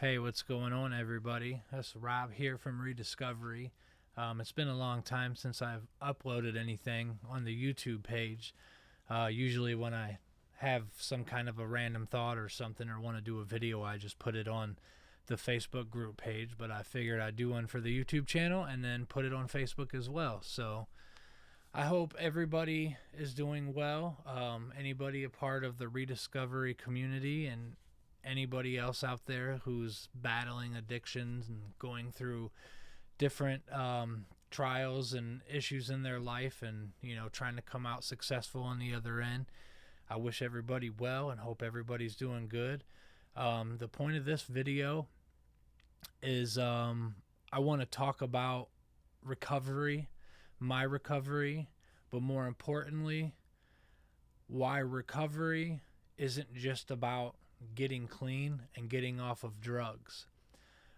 Hey, what's going on, everybody? That's Rob here from REdisCOVERY. It's been a long time since I've uploaded anything on the YouTube page. Usually, when I have some kind of a random thought or something or want to do a video, I just put it on the Facebook group page. But I figured I'd do one for the YouTube channel and then put it on Facebook as well. So I hope everybody is doing well. Anybody a part of the REdisCOVERY community and anybody else out there who's battling addictions and going through different trials and issues in their life and, trying to come out successful on the other end. I wish everybody well and hope everybody's doing good. The point of this video is I want to talk about recovery, my recovery, but more importantly, why recovery isn't just about getting clean and getting off of drugs.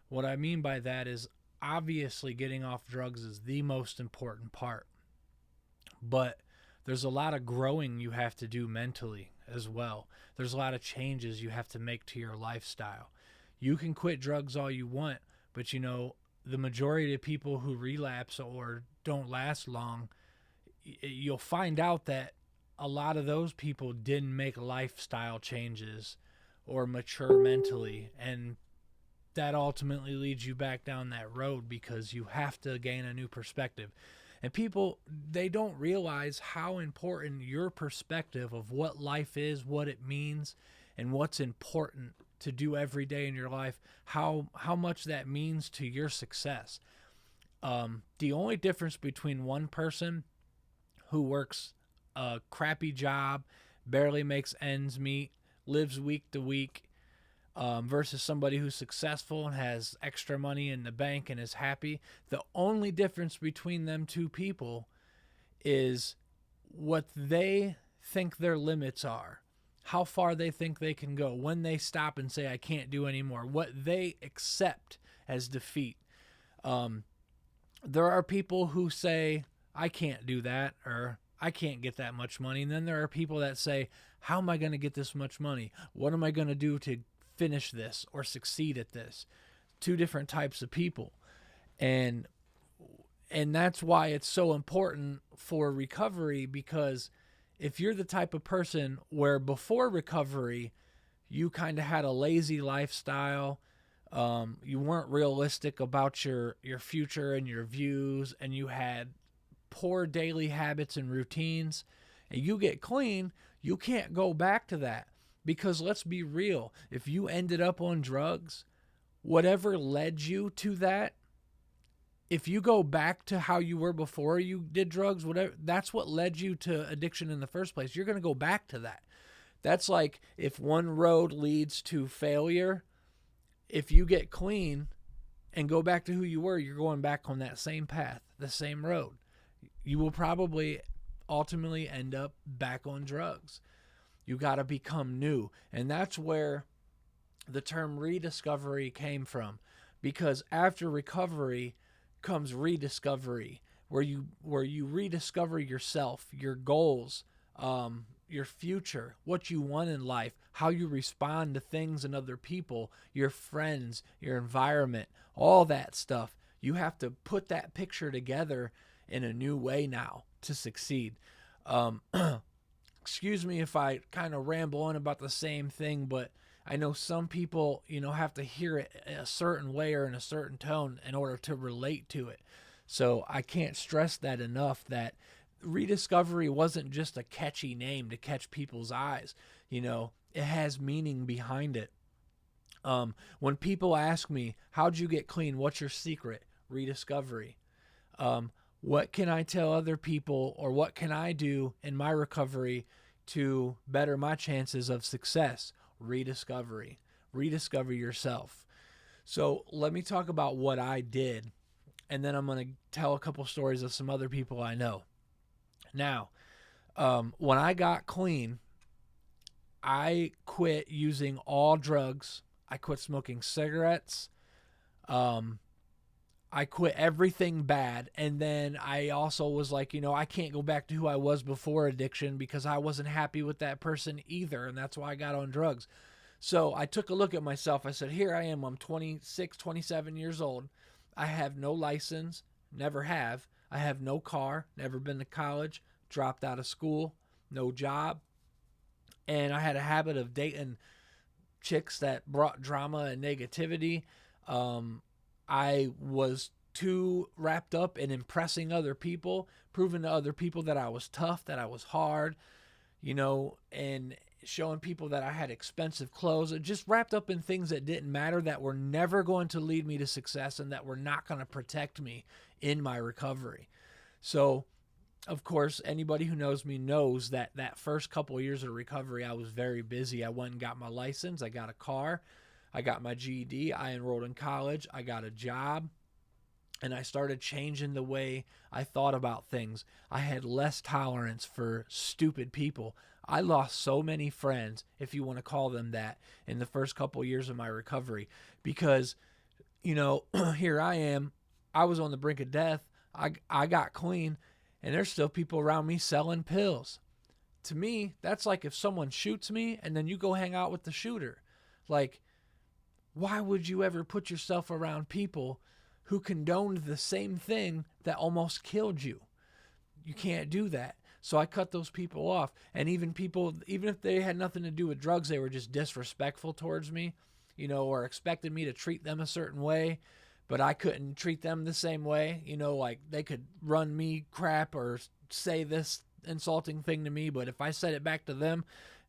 What I mean by that is obviously getting off drugs is the most important part, but there's a lot of growing you have to do mentally as well. There's a lot of changes you have to make to your lifestyle. You can quit drugs all you want, but the majority of people who relapse or don't last long, you'll find out that a lot of those people didn't make lifestyle changes or mature mentally, and that ultimately leads you back down that road because you have to gain a new perspective. And people, they don't realize how important your perspective of what life is, what it means, and what's important to do every day in your life, how much that means to your success. The only difference between one person who works a crappy job, barely makes ends meet, lives week to week, versus somebody who's successful and has extra money in the bank and is happy. The only difference between them two people is what they think their limits are, how far they think they can go, when they stop and say, I can't do anymore, what they accept as defeat. There are people who say, I can't do that, or I can't get that much money. And then there are people that say, how am I going to get this much money? What am I going to do to finish this or succeed at this? Two different types of people. And that's why it's so important for recovery, because if you're the type of person where before recovery, you kind of had a lazy lifestyle, you weren't realistic about your future and your views, and you had poor daily habits and routines, and you get clean, you can't go back to that. Because let's be real, if you ended up on drugs, whatever led you to that, if you go back to how you were before you did drugs, whatever, that's what led you to addiction in the first place. You're going to go back to that. That's like if one road leads to failure, if you get clean and go back to who you were, you're going back on that same path, the same road. You will probably ultimately end up back on drugs. You got to become new. And that's where the term rediscovery came from, because after recovery comes rediscovery, where you rediscover yourself, your goals, your future, what you want in life, how you respond to things and other people, your friends, your environment, all that stuff. You have to put that picture together in a new way now to succeed. Excuse me if I kind of ramble on about the same thing, but I know some people, have to hear it a certain way or in a certain tone in order to relate to it. So I can't stress that enough, that rediscovery wasn't just a catchy name to catch people's eyes. It has meaning behind it. When people ask me, how'd you get clean? What's your secret? Rediscovery. What can I tell other people, or what can I do in my recovery to better my chances of success? Rediscovery. Rediscover yourself. So let me talk about what I did, and then I'm going to tell a couple stories of some other people I know. Now, when I got clean, I quit using all drugs. I quit smoking cigarettes. I quit everything bad. And then I also was like, I can't go back to who I was before addiction, because I wasn't happy with that person either. And that's why I got on drugs. So I took a look at myself. I said, here I am. I'm 26, 27 years old. I have no license, never have. I have no car, never been to college, dropped out of school, no job. And I had a habit of dating chicks that brought drama and negativity. I was too wrapped up in impressing other people, proving to other people that I was tough, that I was hard, and showing people that I had expensive clothes, just wrapped up in things that didn't matter, that were never going to lead me to success and that were not going to protect me in my recovery. So, of course, anybody who knows me knows that that first couple of years of recovery, I was very busy. I went and got my license. I got a car. I got my GED. I enrolled in college. I got a job. And I started changing the way I thought about things. I had less tolerance for stupid people. I lost so many friends, if you want to call them that, in the first couple of years of my recovery. Because, here I am. I was on the brink of death. I got clean. And there's still people around me selling pills. To me, that's like if someone shoots me and then you go hang out with the shooter. Like, why would you ever put yourself around people who condoned the same thing that almost killed you? You can't do that. So I cut those people off. And even if they had nothing to do with drugs, they were just disrespectful towards me, or expected me to treat them a certain way, but I couldn't treat them the same way. Like they could run me crap or say this insulting thing to me, but if I said it back to them,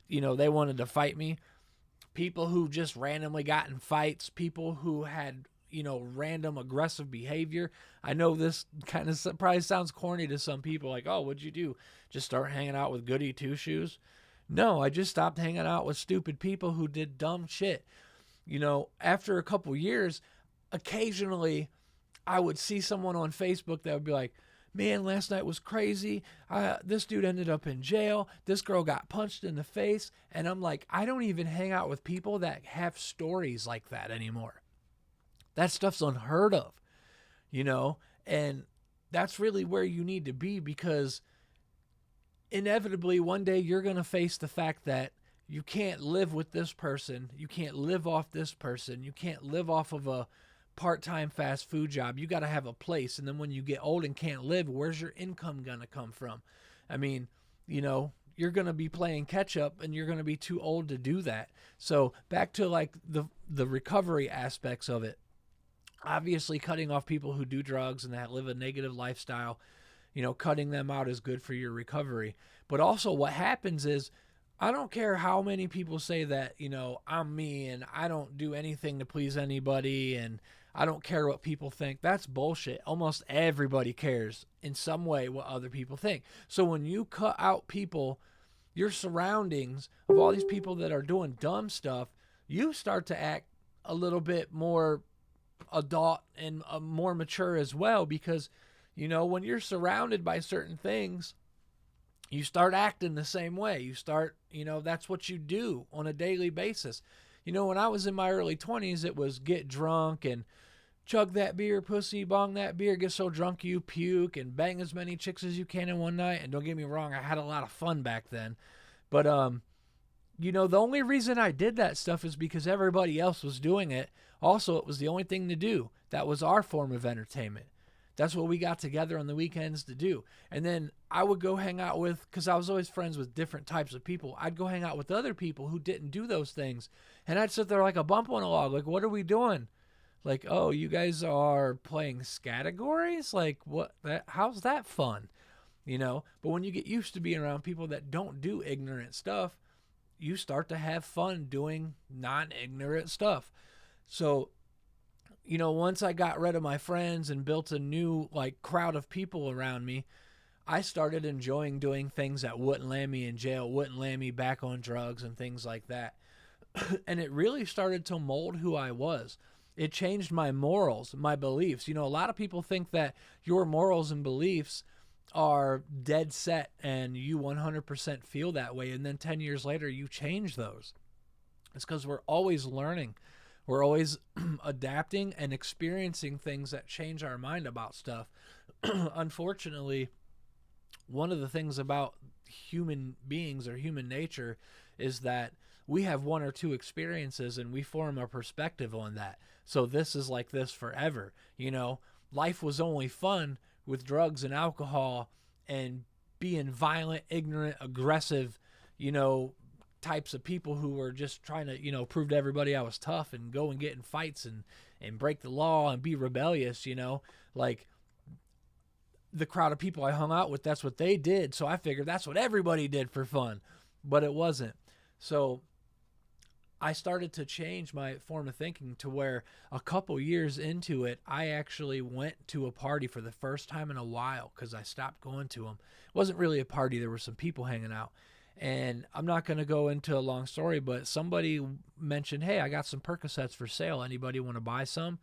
they wanted to fight me. People who just randomly got in fights, people who had random aggressive behavior. I know this kind of probably sounds corny to some people, like, oh, what'd you do? Just start hanging out with goody two-shoes? No, I just stopped hanging out with stupid people who did dumb shit. After a couple years, occasionally I would see someone on Facebook that would be like, man, last night was crazy. This dude ended up in jail. This girl got punched in the face. And I'm like, I don't even hang out with people that have stories like that anymore. That stuff's unheard of, and that's really where you need to be, because inevitably one day you're going to face the fact that you can't live with this person. You can't live off this person. You can't live off of a part-time fast food job. You got to have a place. And then when you get old and can't live, where's your income going to come from? I mean, you're going to be playing catch up and you're going to be too old to do that. So back to like the recovery aspects of it. Obviously, cutting off people who do drugs and that live a negative lifestyle, cutting them out is good for your recovery. But also what happens is, I don't care how many people say that, I'm me and I don't do anything to please anybody and I don't care what people think. That's bullshit. Almost everybody cares in some way what other people think. So when you cut out people, your surroundings of all these people that are doing dumb stuff, you start to act a little bit more adult and more mature as well, because when you're surrounded by certain things, you start acting the same way. You start, that's what you do on a daily basis. When I was in my early 20s, it was get drunk and chug that beer, pussy, bong that beer, get so drunk you puke, and bang as many chicks as you can in one night. And don't get me wrong, I had a lot of fun back then, but the only reason I did that stuff is because everybody else was doing it. Also, it was the only thing to do. That was our form of entertainment. That's what we got together on the weekends to do. And then I would go hang out with, because I was always friends with different types of people, I'd go hang out with other people who didn't do those things. And I'd sit there like a bump on a log. Like, what are we doing? Like, oh, you guys are playing categories? Like, what? How's that fun? But when you get used to being around people that don't do ignorant stuff, you start to have fun doing non-ignorant stuff. So, once I got rid of my friends and built a new crowd of people around me, I started enjoying doing things that wouldn't land me in jail, wouldn't land me back on drugs and things like that. And it really started to mold who I was. It changed my morals, my beliefs. A lot of people think that your morals and beliefs are dead set and you 100% feel that way, and then 10 years later you change those. It's because we're always learning. We're always adapting and experiencing things that change our mind about stuff. Unfortunately, one of the things about human beings or human nature is that we have one or two experiences and we form a perspective on that. So this is like this forever. You know, life was only fun with drugs and alcohol and being violent, ignorant, aggressive, you know, types of people who were just trying to, you know, prove to everybody I was tough and go and get in fights and break the law and be rebellious, you know, like the crowd of people I hung out with, that's what they did. So I figured that's what everybody did for fun, but it wasn't. So I started to change my form of thinking to where a couple years into it, I actually went to a party for the first time in a while because I stopped going to them. It wasn't really a party. There were some people hanging out. And I'm not going to go into a long story, but somebody mentioned, hey, I got some Percocets for sale. Anybody want to buy some?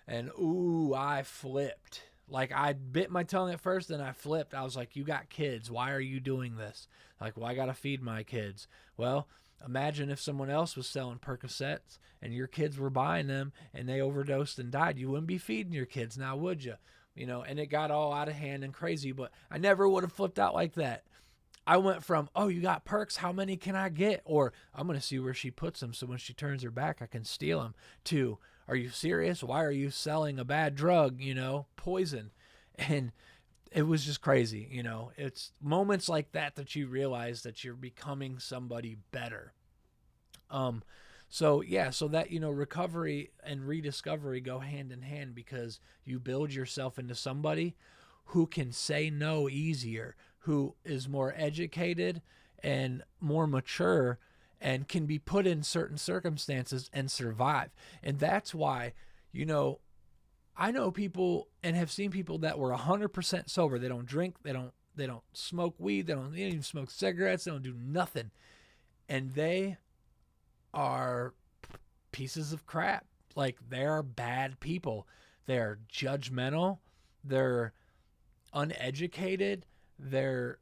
And, ooh, I flipped. Like, I bit my tongue at first, and I flipped. I was like, you got kids. Why are you doing this? Like, well, I got to feed my kids. Well, imagine if someone else was selling Percocets and your kids were buying them and they overdosed and died. You wouldn't be feeding your kids now, would you? You know, and it got all out of hand and crazy, but I never would have flipped out like that. I went from, oh, you got perks, how many can I get? Or I'm going to see where she puts them so when she turns her back, I can steal them. To, are you serious? Why are you selling a bad drug, you know, poison? And it was just crazy, you know. It's moments like that that you realize that you're becoming somebody better. So that, you know, recovery and rediscovery go hand in hand because you build yourself into somebody who can say no easier, who is more educated and more mature and can be put in certain circumstances and survive. And that's why, you know, I know people and have seen people that were 100% sober. They don't drink, they don't smoke weed, they don't even smoke cigarettes, they don't do nothing. And they are pieces of crap. Like, they're bad people. They're judgmental, they're uneducated, they're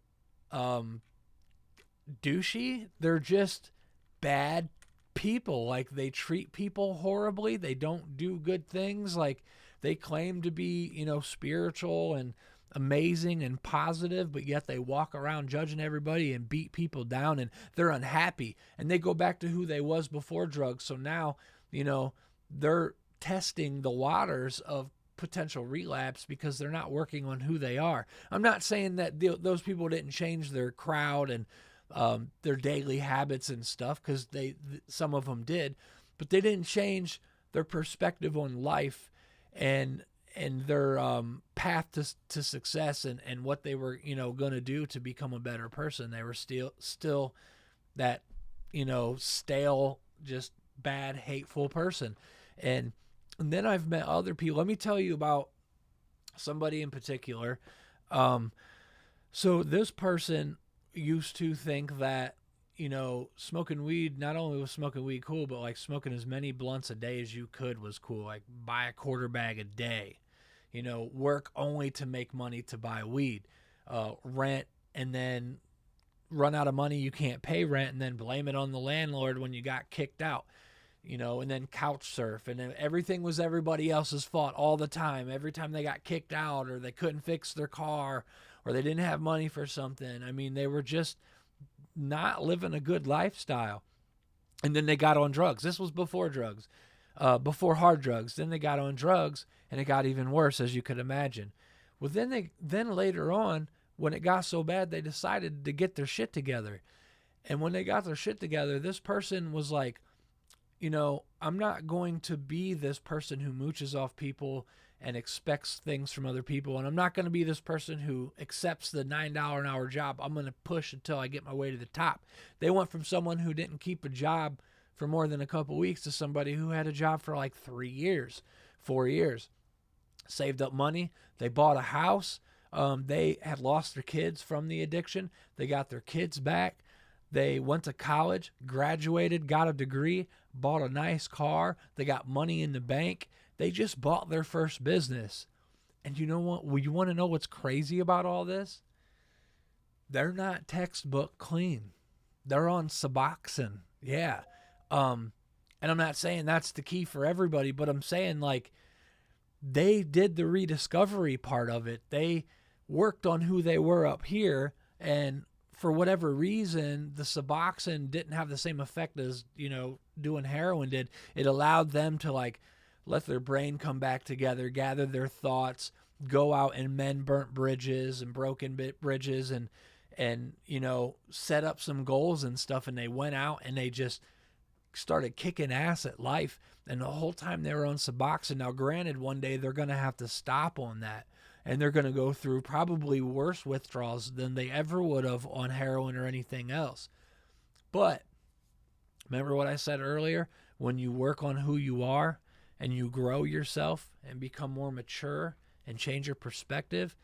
douchey, they're just bad people. Like, they treat people horribly, they don't do good things. Like, they claim to be, you know, spiritual and amazing and positive, but yet they walk around judging everybody and beat people down, and they're unhappy and they go back to who they was before drugs. So now, you know, they're testing the waters of potential relapse because they're not working on who they are. I'm not saying that those people didn't change their crowd and their daily habits and stuff, because some of them did, but they didn't change their perspective on life and their path to success and what they were, you know, going to do to become a better person. They were still that, you know, stale, just bad, hateful person. And then I've met other people. Let me tell you about somebody in particular. So this person used to think that, you know, smoking weed, not only was smoking weed cool, but like smoking as many blunts a day as you could was cool. Like, buy a quarter bag a day, you know, work only to make money to buy weed, rent, and then run out of money, you can't pay rent, and then blame it on the landlord when you got kicked out. You know, and then couch surf, and then everything was everybody else's fault all the time. Every time they got kicked out or they couldn't fix their car or they didn't have money for something. I mean, they were just not living a good lifestyle. And then they got on drugs. This was before drugs, before hard drugs. Then they got on drugs and it got even worse, as you could imagine. Well, then later on, when it got so bad, they decided to get their shit together. And when they got their shit together, this person was like, you know, I'm not going to be this person who mooches off people and expects things from other people. And I'm not going to be this person who accepts the $9 an hour job. I'm going to push until I get my way to the top. They went from someone who didn't keep a job for more than a couple weeks to somebody who had a job for like 3 years, 4 years, saved up money. They bought a house. They had lost their kids from the addiction. They got their kids back. They went to college, graduated, got a degree, bought a nice car. They got money in the bank. They just bought their first business. And you know what? Well, you want to know what's crazy about all this? They're not textbook clean. They're on suboxone. Yeah. And I'm not saying that's the key for everybody, but I'm saying, like, they did the rediscovery part of it. They worked on who they were up here and for whatever reason, the suboxone didn't have the same effect as, doing heroin did. It allowed them to like let their brain come back together, gather their thoughts, go out and mend burnt bridges and broken bridges and set up some goals and stuff. And they went out and they just started kicking ass at life. And the whole time they were on suboxone. Now, granted, one day they're going to have to stop on that. And they're going to go through probably worse withdrawals than they ever would have on heroin or anything else. But remember what I said earlier? When you work on who you are and you grow yourself and become more mature and change your perspective,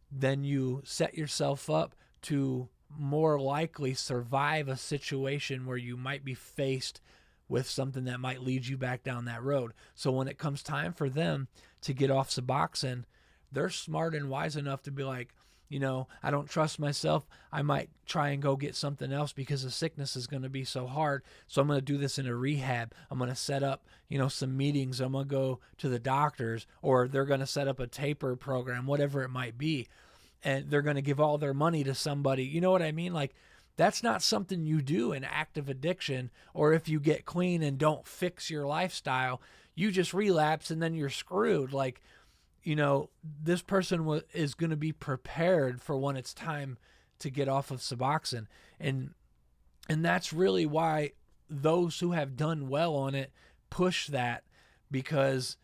then you set yourself up to more likely survive a situation where you might be faced with something that might lead you back down that road. So when it comes time for them to get off Suboxone, they're smart and wise enough to be like, I don't trust myself. I might try and go get something else because the sickness is going to be so hard. So I'm going to do this in a rehab. I'm going to set up, some meetings. I'm going to go to the doctors, or they're going to set up a taper program, whatever it might be. And they're going to give all their money to somebody. You know what I mean? Like, that's not something you do in active addiction, or if you get clean and don't fix your lifestyle, you just relapse and then you're screwed. Like, this person is going to be prepared for when it's time to get off of Suboxone. And that's really why those who have done well on it push that, because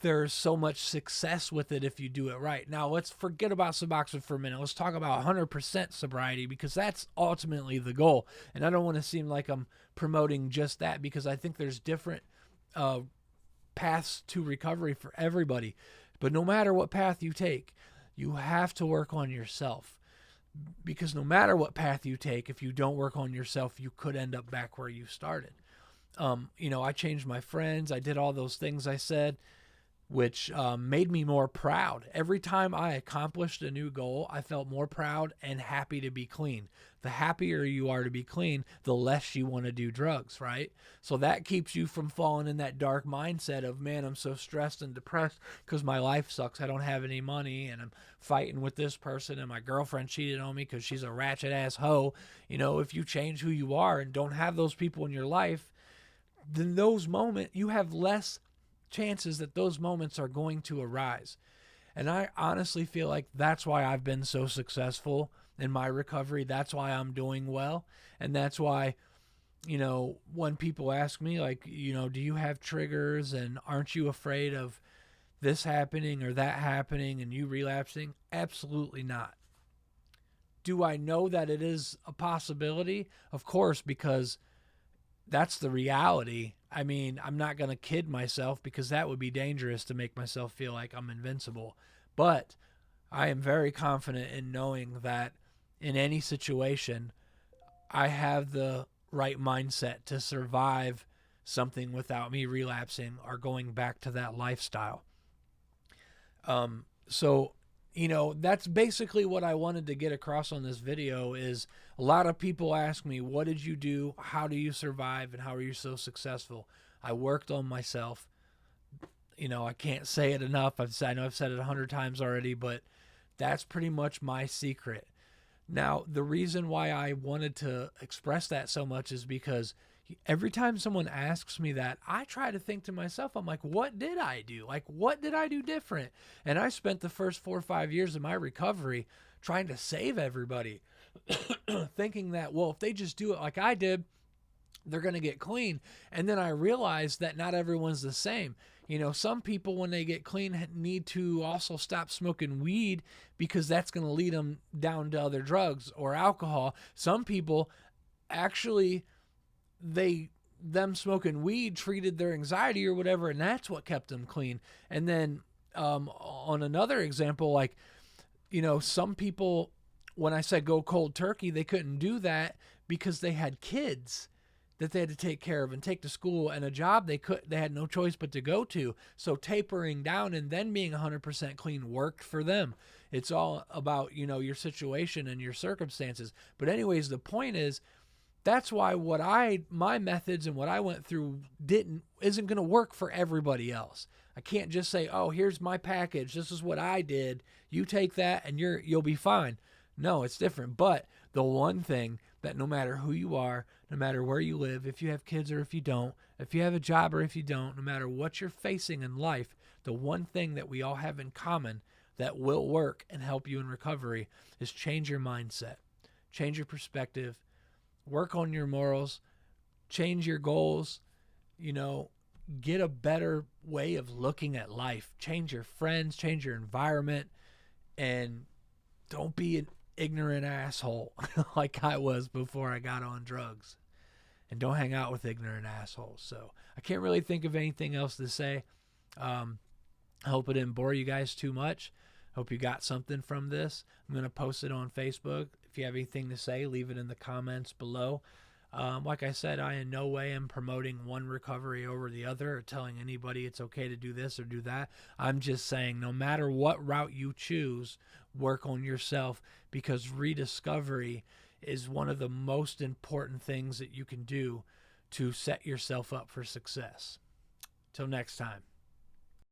there's so much success with it if you do it right. Now, let's forget about Suboxone for a minute. Let's talk about 100% sobriety, because that's ultimately the goal. And I don't want to seem like I'm promoting just that, because I think there's different paths to recovery for everybody. But no matter what path you take, you have to work on yourself, because no matter what path you take, if you don't work on yourself, you could end up back where you started. I changed my friends. I did all those things I said, which made me more proud. Every time I accomplished a new goal, I felt more proud and happy to be clean. The happier you are to be clean, the less you want to do drugs, right? So that keeps you from falling in that dark mindset of, man, I'm so stressed and depressed because my life sucks. I don't have any money, and I'm fighting with this person, and my girlfriend cheated on me because she's a ratchet ass hoe. If you change who you are and don't have those people in your life, then those moments, you have less chances that those moments are going to arise. And I honestly feel like that's why I've been so successful in my recovery. That's why I'm doing well. And that's why, when people ask me, like, do you have triggers, and aren't you afraid of this happening or that happening and you relapsing? Absolutely not. Do I know that it is a possibility? Of course, because that's the reality. I mean, I'm not going to kid myself, because that would be dangerous to make myself feel like I'm invincible. But I am very confident in knowing that in any situation, I have the right mindset to survive something without me relapsing or going back to that lifestyle. So that's basically what I wanted to get across on this video. Is a lot of people ask me, what did you do? How do you survive? And how are you so successful? I worked on myself. I can't say it enough. I know I've said it 100 times already, but that's pretty much my secret. Now, the reason why I wanted to express that so much is because every time someone asks me that, I try to think to myself, I'm like, what did I do? Like, what did I do different? And I spent the first 4 or 5 years of my recovery trying to save everybody, thinking that, well, if they just do it like I did, they're going to get clean. And then I realized that not everyone's the same. Some people, when they get clean, need to also stop smoking weed, because that's going to lead them down to other drugs or alcohol. Some people actually, them smoking weed treated their anxiety or whatever, and that's what kept them clean. And then on another example, like, some people, when I said go cold turkey, they couldn't do that because they had kids that they had to take care of and take to school, and a job they had no choice but to go to. So tapering down and then being 100% clean worked for them. It's all about, your situation and your circumstances. But anyways, the point is, that's why my methods and what I went through isn't going to work for everybody else. I can't just say, oh, here's my package. This is what I did. You take that and you'll be fine. No, it's different. But the one thing that no matter who you are, no matter where you live, if you have kids or if you don't, if you have a job or if you don't, no matter what you're facing in life, the one thing that we all have in common that will work and help you in recovery is change your mindset, change your perspective, work on your morals, change your goals, get a better way of looking at life, change your friends, change your environment, and don't be an ignorant asshole like I was before I got on drugs. And don't hang out with ignorant assholes. So I can't really think of anything else to say. I hope it didn't bore you guys too much. Hope you got something from this. I'm going to post it on Facebook. If you have anything to say, leave it in the comments below. Like I said, I in no way am promoting one recovery over the other or telling anybody it's okay to do this or do that. I'm just saying no matter what route you choose, work on yourself, because rediscovery is one of the most important things that you can do to set yourself up for success. Till next time.